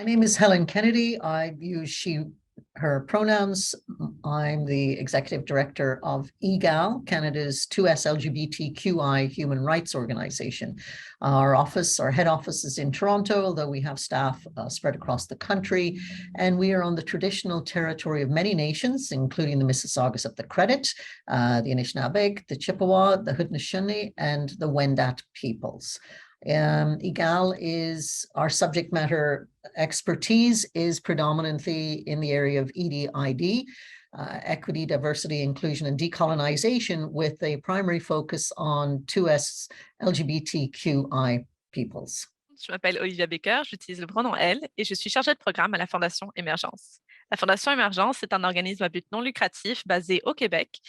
My name is Helen Kennedy. I use she, her pronouns. I'm the executive director of Egale, Canada's 2S LGBTQI human rights organization. Our head office is in Toronto, although we have staff spread across the country. And we are on the traditional territory of many nations, including the Mississaugas of the Credit, the Anishinaabe, the Chippewa, the Haudenosaunee, and the Wendat peoples. Egale is our subject matter expertise is predominantly in the area of EDID, equity, diversity, inclusion, and decolonization, with a primary focus on 2S LGBTQI peoples. Je m'appelle Olivia Baker, j'utilise le pronom elle et je suis chargée de programme à la Fondation Émergence. La Fondation Émergence est un organisme à but non lucratif basé au Québec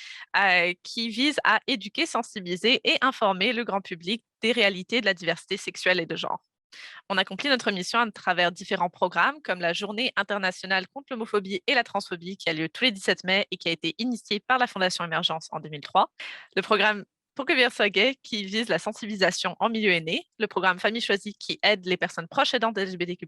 qui vise à éduquer, sensibiliser et informer le grand public des réalités de la diversité sexuelle et de genre. On accomplit notre mission à travers différents programmes comme la Journée internationale contre l'homophobie et la transphobie qui a lieu tous les 17 mai et qui a été initiée par la Fondation Émergence en 2003. Le programme Pour que vivre soit gay qui vise la sensibilisation en milieu aîné, le programme Famille choisie qui aide les personnes proches aidantes LGBTQ+,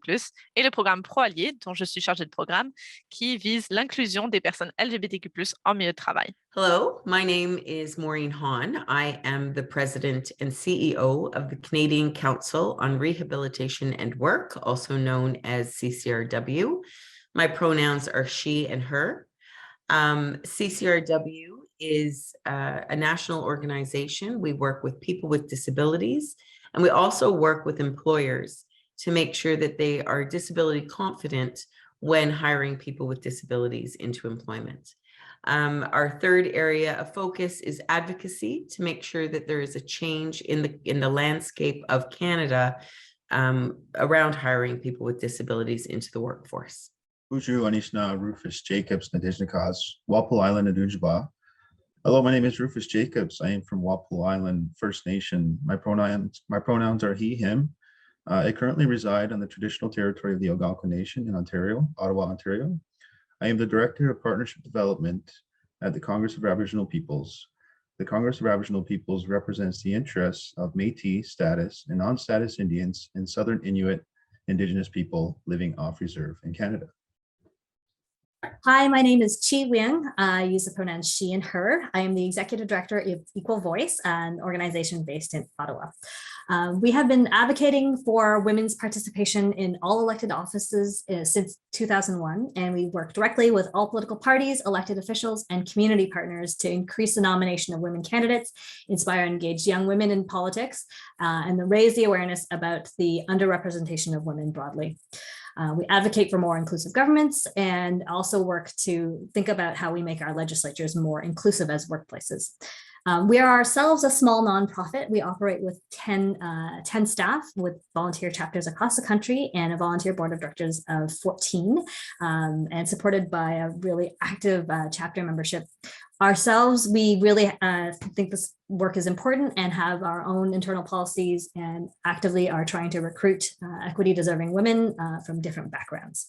et le programme Pro-Allié, dont je suis chargée de programme, qui vise l'inclusion des personnes LGBTQ+, en milieu de travail. Hello, my name is Maureen Hahn. I am the president and CEO of the Canadian Council on Rehabilitation and Work, also known as CCRW. My pronouns are she and her. CCRW is a national organization. We work with people with disabilities, and we also work with employers to make sure that they are disability confident when hiring people with disabilities into employment. Our third area of focus is advocacy, to make sure that there is a change in the landscape of Canada around hiring people with disabilities into the workforce. Uju Anishna Rufus Jacobs Nadijnakas, Walpole Island, Adujaba. Hello, my name is Rufus Jacobs. I am from Walpole Island First Nation. My pronouns are he, him. I currently reside on the traditional territory of the Algonquin Nation in Ontario, Ottawa, Ontario. I am the Director of Partnership Development at the Congress of Aboriginal Peoples. The Congress of Aboriginal Peoples represents the interests of Métis status and non-status Indians and Southern Inuit Indigenous people living off reserve in Canada. Hi, my name is Chi Wing. I use the pronouns she and her. I am the Executive Director of Equal Voice, an organization based in Ottawa. We have been advocating for women's participation in all elected offices since 2001, and we work directly with all political parties, elected officials, and community partners to increase the nomination of women candidates, inspire and engage young women in politics, and raise the awareness about the underrepresentation of women broadly. We advocate for more inclusive governments and also work to think about how we make our legislatures more inclusive as workplaces. We are ourselves a small nonprofit. We operate with 10 staff with volunteer chapters across the country and a volunteer board of directors of 14, and supported by a really active chapter membership. Ourselves, we really think this work is important and have our own internal policies and actively are trying to recruit equity deserving women from different backgrounds.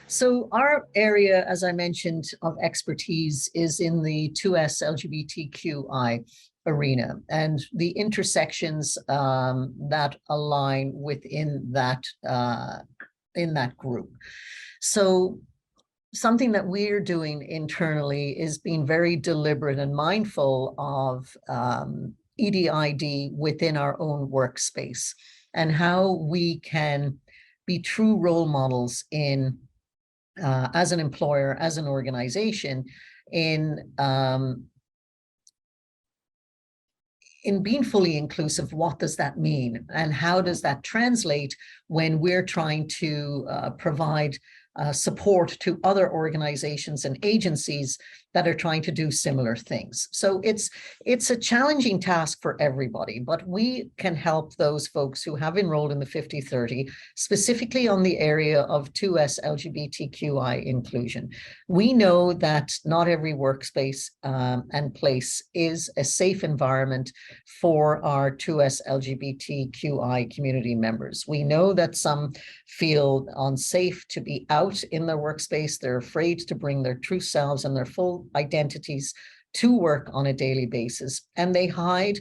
So our area, as I mentioned, of expertise is in the 2S LGBTQI arena and the intersections that align within that group. So something that we're doing internally is being very deliberate and mindful of EDID within our own workspace and how we can be true role models in as an employer, as an organization, in being fully inclusive. What does that mean? And how does that translate when we're trying to provide support to other organizations and agencies that are trying to do similar things? So it's a challenging task for everybody, but we can help those folks who have enrolled in the 50/30, specifically on the area of 2S LGBTQI inclusion. We know that not every workspace and place is a safe environment for our 2S LGBTQI community members. We know that some feel unsafe to be out in their workspace. They're afraid to bring their true selves and their full identities to work on a daily basis, and they hide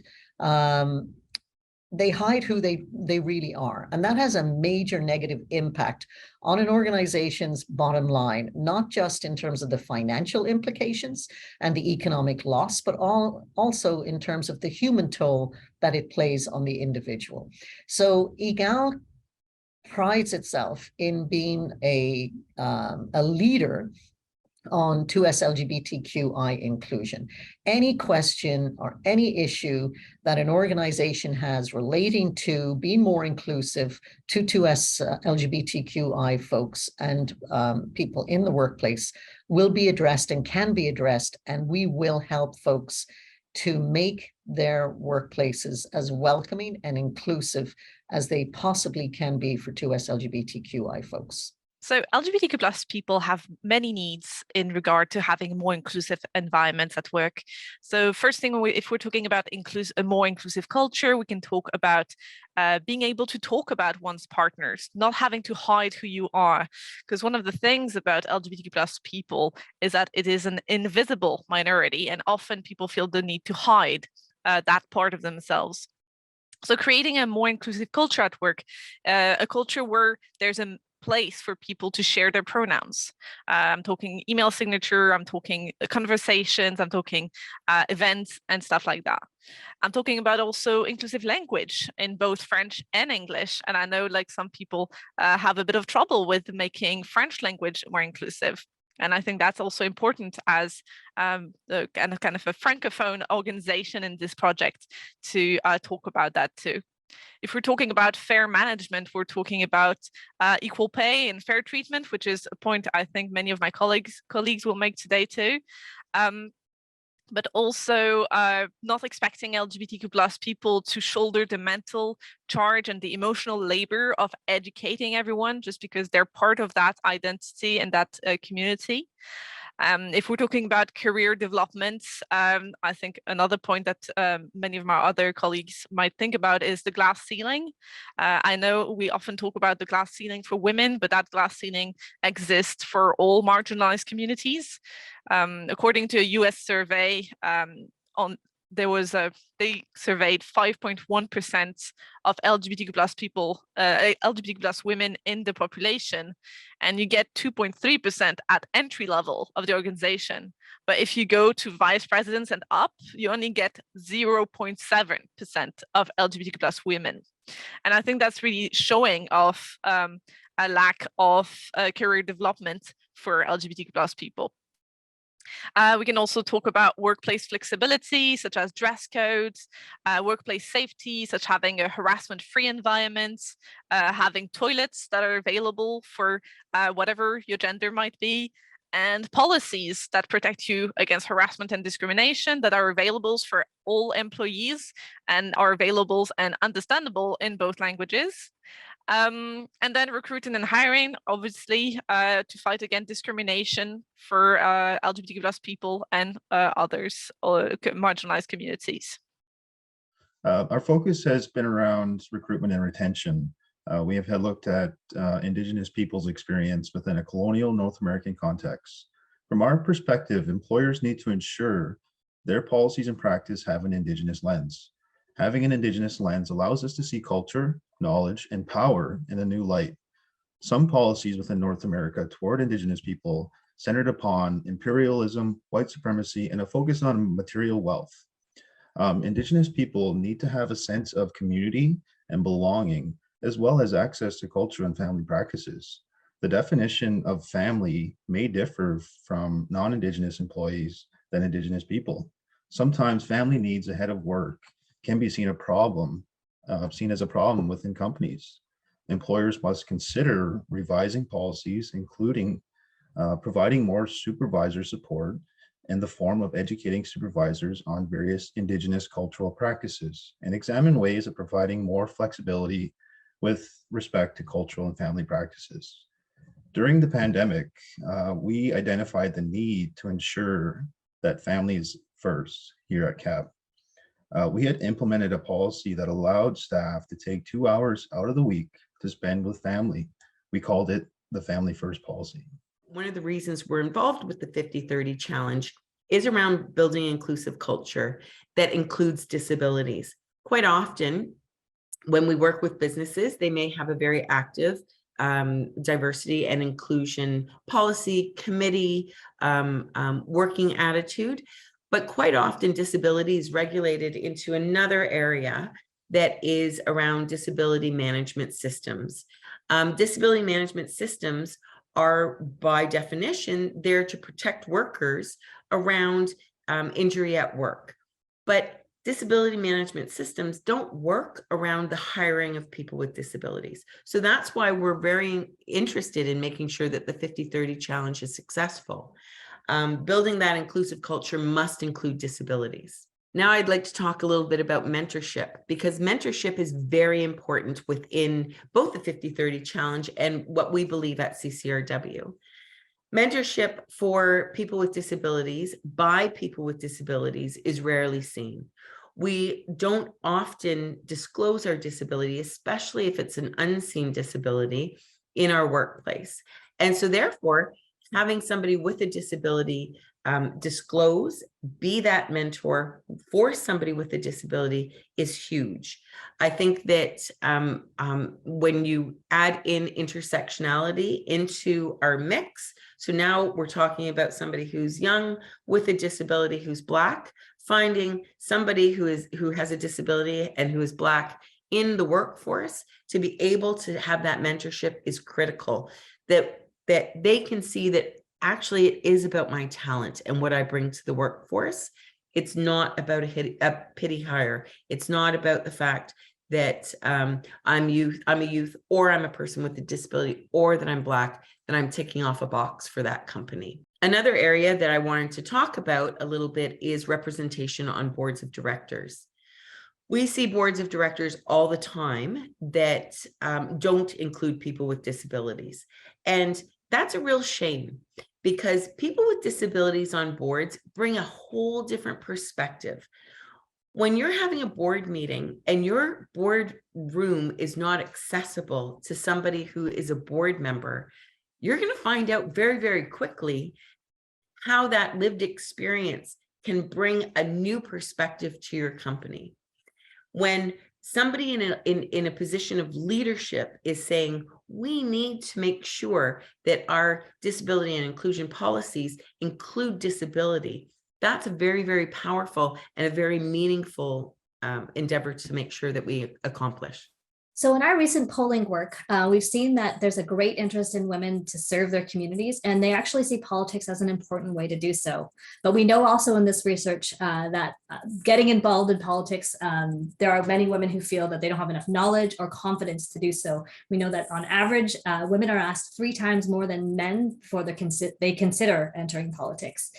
they hide who they really are. And that has a major negative impact on an organization's bottom line, not just in terms of the financial implications and the economic loss, but also in terms of the human toll that it plays on the individual. So Egale prides itself in being a leader on 2S LGBTQI inclusion. Any question or any issue that an organization has relating to being more inclusive to 2S LGBTQI folks and people in the workplace will be addressed and can be addressed, and we will help folks to make their workplaces as welcoming and inclusive as they possibly can be for 2S LGBTQI folks. So LGBTQ plus people have many needs in regard to having more inclusive environments at work. So first thing, if we're talking about a more inclusive culture, we can talk about being able to talk about one's partners, not having to hide who you are. Because one of the things about LGBTQ plus people is that it is an invisible minority, and often people feel the need to hide that part of themselves. So creating a more inclusive culture at work, a culture where there's a place for people to share their pronouns. I'm talking email signature, I'm talking conversations, I'm talking events and stuff like that. I'm talking about also inclusive language in both French and English. And I know like some people have a bit of trouble with making French language more inclusive. And I think that's also important as the kind of a francophone organization in this project to talk about that too. If we're talking about fair management, we're talking about equal pay and fair treatment, which is a point I think many of my colleagues will make today too. But also not expecting LGBTQ plus people to shoulder the mental charge and the emotional labor of educating everyone just because they're part of that identity and that community. If we're talking about career development, I think another point that many of my other colleagues might think about is the glass ceiling. I know we often talk about the glass ceiling for women, but that glass ceiling exists for all marginalized communities. According to a US survey, they surveyed 5.1% of LGBTQ plus people, LGBTQ plus women in the population, and you get 2.3% at entry level of the organization. But if you go to vice presidents and up, you only get 0.7% of LGBTQ plus women. And I think that's really showing off a lack of career development for LGBTQ plus people. We can also talk about workplace flexibility, such as dress codes, workplace safety, such having a harassment-free environment, having toilets that are available for whatever your gender might be, and policies that protect you against harassment and discrimination that are available for all employees and are available and understandable in both languages. And then recruiting and hiring, obviously, to fight against discrimination for LGBTQ plus people and others or marginalized communities. Our focus has been around recruitment and retention. We have looked at Indigenous people's experience within a colonial North American context. From our perspective, employers need to ensure their policies and practice have an Indigenous lens. Having an Indigenous lens allows us to see culture, knowledge, and power in a new light. Some policies within North America toward Indigenous people centered upon imperialism, white supremacy, and a focus on material wealth. Indigenous people need to have a sense of community and belonging, as well as access to culture and family practices. The definition of family may differ from non-Indigenous employees than Indigenous people. Sometimes family needs ahead of work can be seen as a problem within companies. Employers must consider revising policies, including providing more supervisor support in the form of educating supervisors on various Indigenous cultural practices, and examine ways of providing more flexibility with respect to cultural and family practices. During the pandemic, we identified the need to ensure that family is first here at CAP. We had implemented a policy that allowed staff to take 2 hours out of the week to spend with family. We called it the Family First policy. One of the reasons we're involved with the 50/30 challenge is around building inclusive culture that includes disabilities. quite often when we work with businesses, they may have a very active diversity and inclusion policy, committee, working attitude, but quite often disability is regulated into another area that is around disability management systems. Disability management systems are by definition there to protect workers around injury at work. But disability management systems don't work around the hiring of people with disabilities. So that's why we're very interested in making sure that the 50-30 challenge is successful. Building that inclusive culture must include disabilities. Now I'd like to talk a little bit about mentorship, because mentorship is very important within both the 50-30 challenge and what we believe at CCRW. Mentorship for people with disabilities by people with disabilities is rarely seen. We don't often disclose our disability, especially if it's an unseen disability in our workplace. And so therefore, having somebody with a disability disclose, be that mentor for somebody with a disability is huge. I think that when you add in intersectionality into our mix, so now we're talking about somebody who's young with a disability who's Black, finding somebody who has a disability and who is Black in the workforce to be able to have that mentorship is critical, that they can see that actually it is about my talent and what I bring to the workforce. It's not about a pity hire. It's not about the fact that I'm a youth, or I'm a person with a disability, or that I'm Black, that I'm ticking off a box for that company. Another area that I wanted to talk about a little bit is representation on boards of directors. We see boards of directors all the time that don't include people with disabilities. And that's a real shame, because people with disabilities on boards bring a whole different perspective. When you're having a board meeting and your board room is not accessible to somebody who is a board member, you're going to find out very, very quickly how that lived experience can bring a new perspective to your company. When somebody in a position of leadership is saying, we need to make sure that our disability and inclusion policies include disability, that's a very, very powerful and a very meaningful endeavor to make sure that we accomplish. So in our recent polling work, we've seen that there's a great interest in women to serve their communities, and they actually see politics as an important way to do so. But we know also in this research that getting involved in politics, there are many women who feel that they don't have enough knowledge or confidence to do so. We know that on average, women are asked 3 times more than men before they consider entering politics.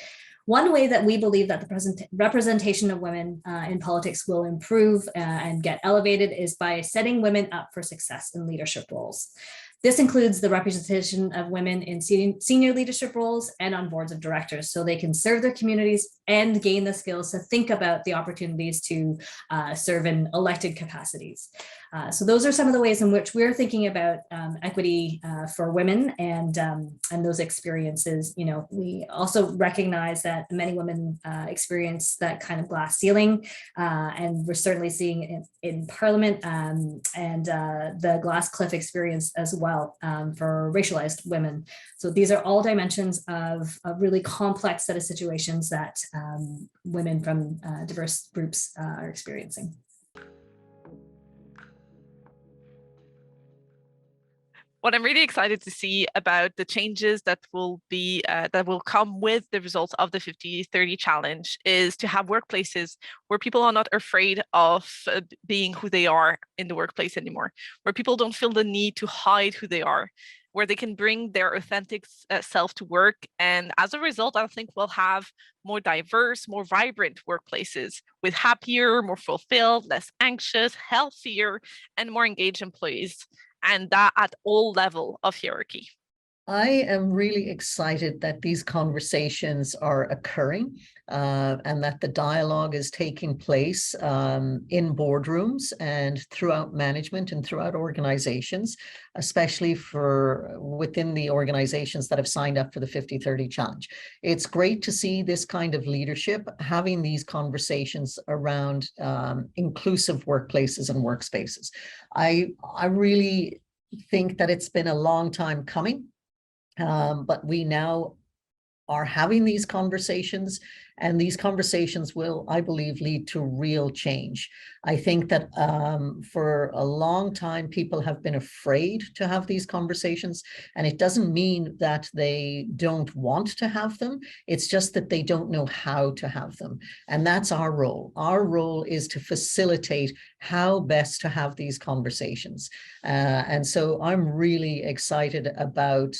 One way that we believe that the representation of women in politics will improve and get elevated is by setting women up for success in leadership roles. This includes the representation of women in senior leadership roles and on boards of directors, so they can serve their communities and gain the skills to think about the opportunities to serve in elected capacities. So those are some of the ways in which we're thinking about equity for women and those experiences. You know, we also recognize that many women experience that kind of glass ceiling, and we're certainly seeing it in Parliament and the glass cliff experience as well for racialized women. So these are all dimensions of a really complex set of situations that women from diverse groups are experiencing. What I'm really excited to see about the changes that will come with the results of the 50-30 challenge is to have workplaces where people are not afraid of being who they are in the workplace anymore, where people don't feel the need to hide who they are, where they can bring their authentic self to work. And as a result, I think we'll have more diverse, more vibrant workplaces with happier, more fulfilled, less anxious, healthier, and more engaged employees. And that at all level of hierarchy. I am really excited that these conversations are occurring and that the dialogue is taking place in boardrooms and throughout management and throughout organizations, especially for within the organizations that have signed up for the 50-30 challenge. It's great to see this kind of leadership having these conversations around inclusive workplaces and workspaces. I really think that it's been a long time coming. But we now are having these conversations, and these conversations will, I believe, lead to real change. I think that for a long time, people have been afraid to have these conversations, and it doesn't mean that they don't want to have them. It's just that they don't know how to have them. And that's our role. Our role is to facilitate how best to have these conversations. And so I'm really excited about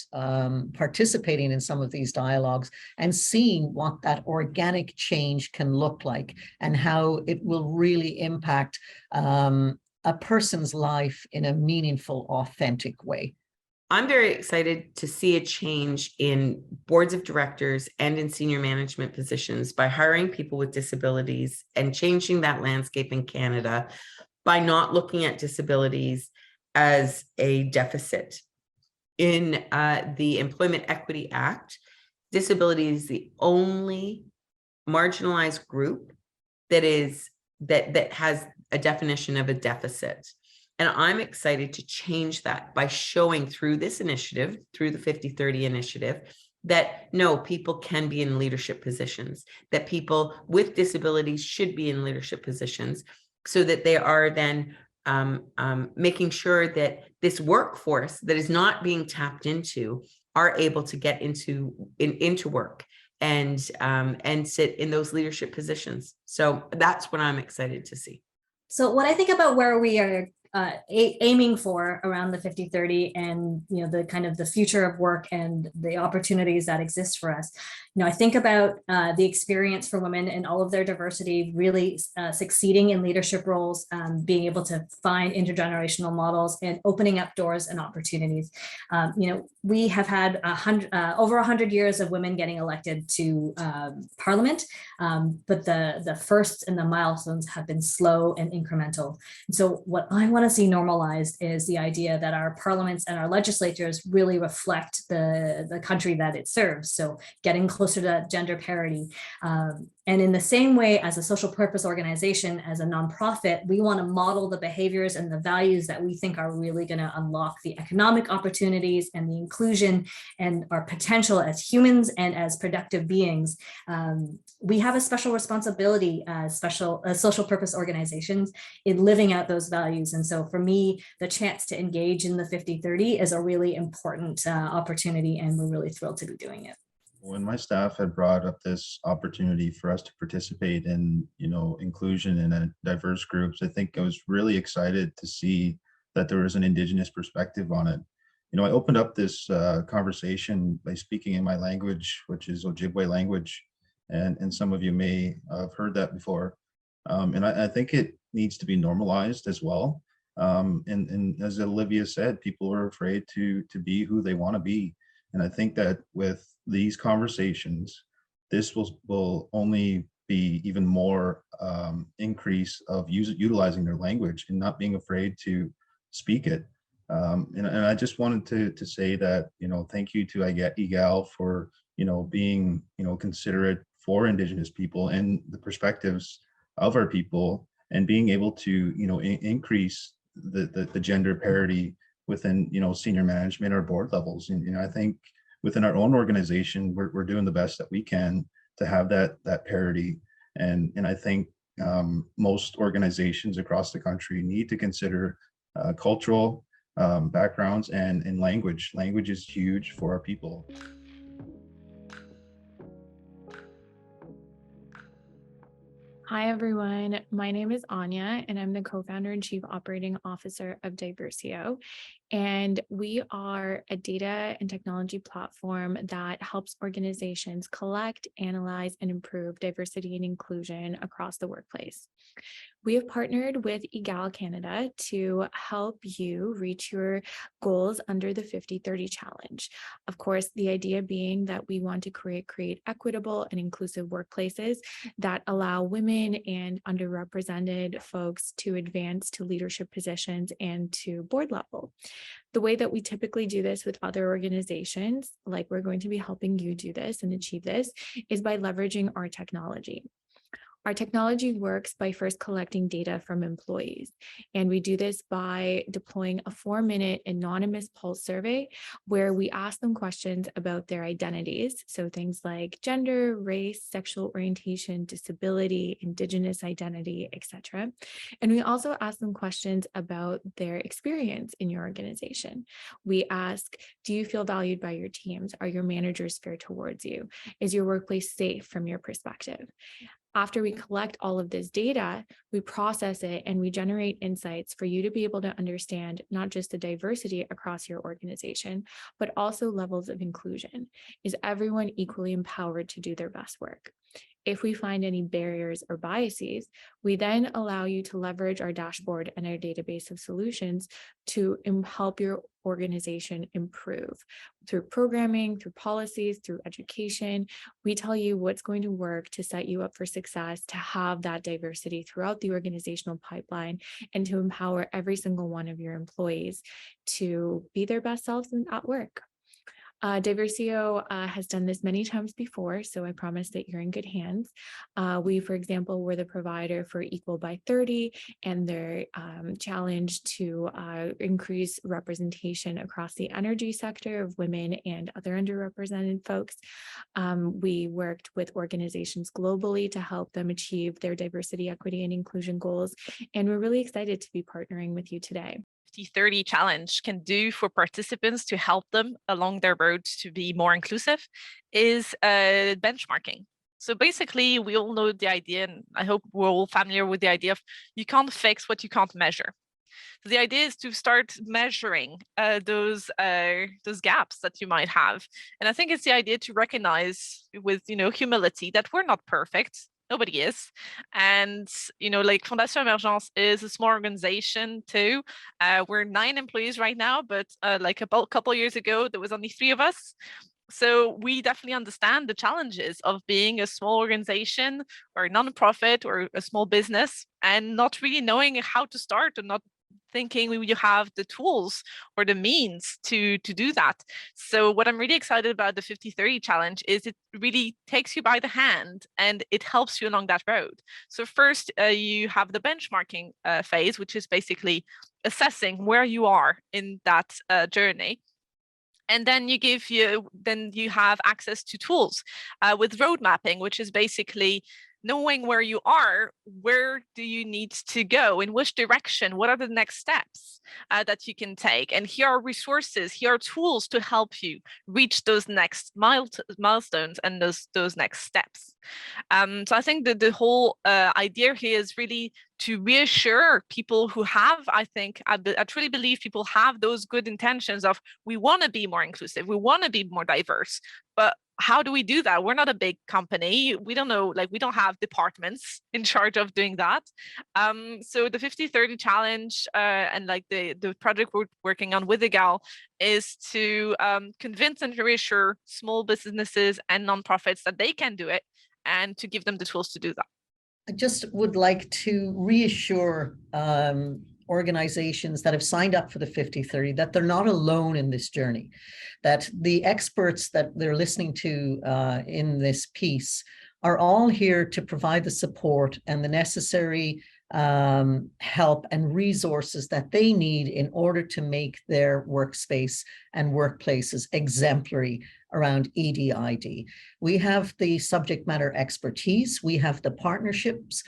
participating in some of these dialogues and seeing what that organic change can look like and how it will really impact a person's life in a meaningful, authentic way. I'm very excited to see a change in boards of directors and in senior management positions by hiring people with disabilities and changing that landscape in Canada by not looking at disabilities as a deficit. In the Employment Equity Act, disability is the only marginalized group that has a definition of a deficit. And I'm excited to change that by showing through this initiative, through the 50-30 initiative, that no, people can be in leadership positions, that people with disabilities should be in leadership positions, so that they are then making sure that this workforce that is not being tapped into are able to get into work and sit in those leadership positions. So that's what I'm excited to see. So what I think about where we are aiming for around the 50-30 and the kind of the future of work and the opportunities that exist for us, I think about the experience for women and all of their diversity really succeeding in leadership roles, being able to find intergenerational models and opening up doors and opportunities. We have had over 100 years of women getting elected to Parliament, but the firsts and the milestones have been slow and incremental. And so what I want to see normalized is the idea that our parliaments and our legislatures really reflect the country that it serves. So getting closer to gender parity. And in the same way, as a social purpose organization, as a nonprofit, we want to model the behaviors and the values that we think are really going to unlock the economic opportunities and the inclusion and our potential as humans and as productive beings. We have a special responsibility as social purpose organizations in living out those values. And so for me, the chance to engage in the 50-30 is a really important opportunity, and we're really thrilled to be doing it. When my staff had brought up this opportunity for us to participate in, inclusion in a diverse groups, I think I was really excited to see that there was an Indigenous perspective on it. I opened up this conversation by speaking in my language, which is Ojibwe language, and some of you may have heard that before. And I think it needs to be normalized as well. And as Olivia said, people are afraid to be who they want to be. And I think that with these conversations, this will only be even more increase of utilizing their language and not being afraid to speak it. And I just wanted to say that, thank you to Egale for, being, considerate for Indigenous people and the perspectives of our people, and being able to, increase the gender parity within, senior management or board levels. And, I think within our own organization, we're doing the best that we can to have that parity. And I think most organizations across the country need to consider cultural backgrounds and language. Language is huge for our people. Hi, everyone. My name is Anya, and I'm the co-founder and chief operating officer of Diversio. And we are a data and technology platform that helps organizations collect, analyze, and improve diversity and inclusion across the workplace. We have partnered with Egale Canada to help you reach your goals under the 50-30 challenge. Of course, the idea being that we want to create equitable and inclusive workplaces that allow women and underrepresented folks to advance to leadership positions and to board level. The way that we typically do this with other organizations, like we're going to be helping you do this and achieve this, is by leveraging our technology. Our technology works by first collecting data from employees, and we do this by deploying a 4-minute anonymous pulse survey where we ask them questions about their identities, so things like gender, race, sexual orientation, disability, Indigenous identity, etc. And we also ask them questions about their experience in your organization. We ask, do you feel valued by your teams? Are your managers fair towards you? Is your workplace safe from your perspective? After we collect all of this data, we process it and we generate insights for you to be able to understand not just the diversity across your organization, but also levels of inclusion. Is everyone equally empowered to do their best work? If we find any barriers or biases, we then allow you to leverage our dashboard and our database of solutions to help your organization improve through programming, through policies, through education. We tell you what's going to work to set you up for success, to have that diversity throughout the organizational pipeline, and to empower every single one of your employees to be their best selves at work. Diversio has done this many times before, so I promise that you're in good hands. We, for example, were the provider for Equal by 30 and their challenge to increase representation across the energy sector of women and other underrepresented folks. We worked with organizations globally to help them achieve their diversity, equity, and inclusion goals, and we're really excited to be partnering with you today. 30 challenge can do for participants to help them along their road to be more inclusive is benchmarking. So basically, we all know the idea, and I hope we're all familiar with the idea of you can't fix what you can't measure. So the idea is to start measuring those gaps that you might have. And I think it's the idea to recognize with humility that we're not perfect. Nobody is. And, like Fondation Emergence is a small organization too. We're 9 employees right now, but like a couple of years ago, there was only 3 of us. So we definitely understand the challenges of being a small organization or a nonprofit or a small business and not really knowing how to start, or not thinking you have the tools or the means to do that. So what I'm really excited about the 50-30 challenge is it really takes you by the hand and it helps you along that road. So first you have the benchmarking phase, which is basically assessing where you are in that journey. And then you have access to tools with road mapping, which is basically knowing where you are, where do you need to go, in which direction, what are the next steps that you can take. And here are resources, here are tools to help you reach those next milestones and those next steps. So I think that the whole idea here is really to reassure people who have, I truly believe people have those good intentions of, we want to be more inclusive, we want to be more diverse, but how do we do that? We're not a big company. We don't know, we don't have departments in charge of doing that. So the 50-30 challenge and the project we're working on with Egale is to convince and reassure small businesses and nonprofits that they can do it and to give them the tools to do that. I just would like to reassure organizations that have signed up for the 50-30 that they're not alone in this journey, that the experts that they're listening to in this piece are all here to provide the support and the necessary help and resources that they need in order to make their workspace and workplaces exemplary around EDID. We have the subject matter expertise, we have the partnerships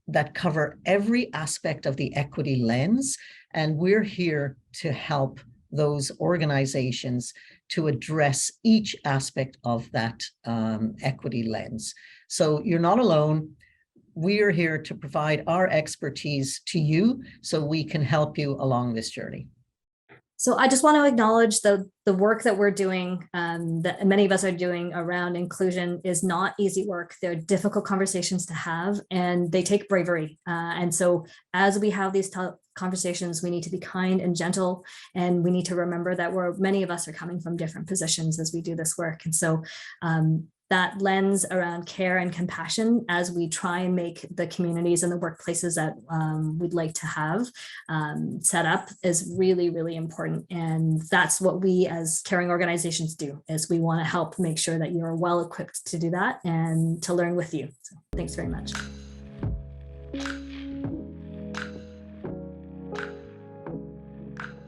that cover every aspect of the equity lens, and we're here to help those organizations to address each aspect of that equity lens. So you're not alone. We are here to provide our expertise to you so we can help you along this journey. So I just want to acknowledge the work that we're doing, that many of us are doing around inclusion is not easy work. They're difficult conversations to have, and they take bravery. And so as we have these conversations, we need to be kind and gentle, and we need to remember that many of us are coming from different positions as we do this work. And so that lens around care and compassion as we try and make the communities and the workplaces that we'd like to have set up is really, really important. And that's what we as caring organizations do, is we want to help make sure that you're well equipped to do that and to learn with you. So thanks very much.